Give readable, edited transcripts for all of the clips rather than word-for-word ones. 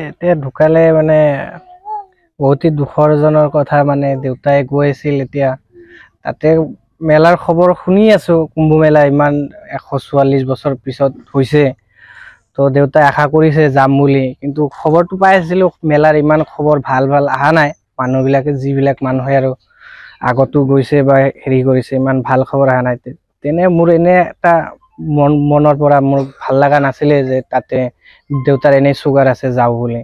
এতিয়া ঢুকালে মানে বহুতেই দুখৰ জনৰ কথা মানে দেউতাই কৈ আছিল এতিয়া তাতে মেলাৰ খবৰ শুনি আছো কুম্ভ মেলা ইমান 144 বছৰ পিছত হৈছে তো দেউতাই আশা কৰিছে যাম বুলি কিন্তু খবৰটো পাই আছিলো মেলাৰ ইমান খবৰ ভাল ভাল আহা নাই মানুহবিলাকে যিবিলাক মানুহে আৰু আগতো গৈছে বা হেৰি কৰিছে ইমান ভাল খবৰ আহা নাই তেনে মোৰ এনে এটা মনৰ পৰা মোৰ ভাল লাগা নাছিলে যে তাতে দেউতাৰ এনে সুগাৰ আছে যাও বুলি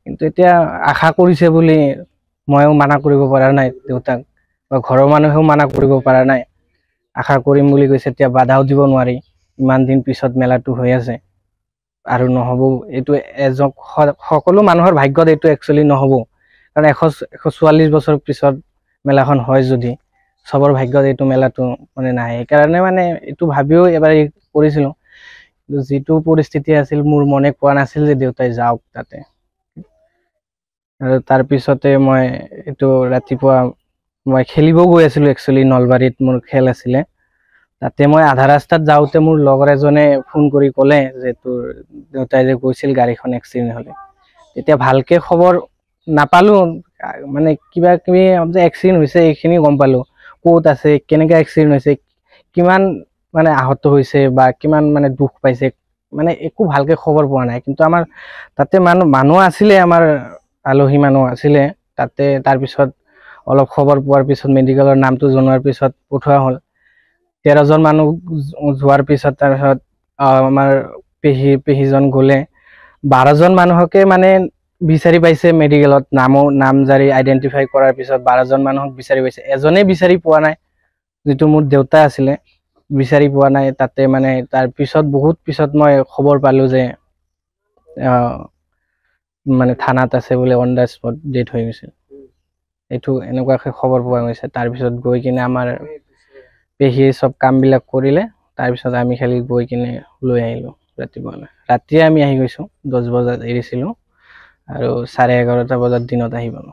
কিন্তু এতিয়া আশা কৰিছে বুলি ময়ও মানা কৰিব পৰা নাই দেউতাক বা ঘৰৰ মানুহেও মানা কৰিব পৰা নাই আশা কৰিম বুলি কৈছে এতিয়া বাধাও দিব নোৱাৰি ইমান দিন পিছত মেলাটো হৈ আছে আৰু নহব এটো সকলো মানুহৰ ভাগ্যত এটো একচুয়ালি নহব কাৰণ 144 বছৰ পিছত মেলাখন হয় যদি সবৰ ভাগ্যত এটো মেলাটো মানে নাই সেইকাৰণে মানে এটো ভাবিও এবাৰ কৰিছিল যেটো পৰিস্থিতি আছিল মোৰ মনে কোৱা নাছিল যে দেউতাই যাওক তাতে আৰু তাৰ পিছতে মই এটো ৰাতিপুৱা মই খেলিব গৈ আছিলো একচুয়ালি নলবাৰীত মোৰ খেল আছিল তাতে মই আধা ৰাস্তাত যাওতে মোৰ লগৰ এজনে ফোন কৰি ক'লে যে তোৰ দেউতাই যে গৈছিল গাড়ীখন এক্সিডেন্ট হলে তেতিয়া ভালকে খবৰ নাপালো মানে কিবা কিবি যে এক্সিডেন্ট হৈছে এইখিনি গম পালো কোত আছে কেনেকা এক্সিডেন্ট হৈছে কিমান মানে আহত হৈছে বা কিমান মানে দুখ পাইছে মানে একো ভালকে খবৰ পোৱা নাই কিন্তু আমাৰ তাতে মানুহ আছিল আমাৰ আলোহী মানুহ আছিল তাতে তাৰ পিছত অলপ খবৰ পোৱাৰ পিছত মেডিকেলৰ নামটো জনোৱাৰ পিছত পঠোৱা হল 13 জন মানুহ যোৱাৰ পিছত তাৰ পিছত আমাৰ পেহিজন গলে 12 জন মানুহকে মানে বিচাৰি পাইছে মেডিকেলত নাম জাৰি আইডেন্টিফাই কৰাৰ পিছত 12 জন মানুহক বিচাৰি পাইছে এজনে বিচাৰি পোৱা নাই যেটো মোৰ দেউতা আছিল বিচাৰি পোৱা নাই তাতে মানে তাৰ পিছত বহুত পিছত মই খবৰ পালো যে মানে থানাত আছে বলে অন দা স্পট ডেথ হৈ গৈছে এটো এনেকুৱাকৈ খবৰ পোৱা গৈছে তাৰ পিছত গৈ কিনে আমাৰ পেহিয়ে সব কাম বিলাক কৰিলে তাৰ পিছত আমি খালি গৈ কিনে লৈ আহিলো ৰাতিয়ে আমি আহি গৈছো 10 বজাত এৰিছিলো আৰু 11:30 বজাত দিনত আহি পালো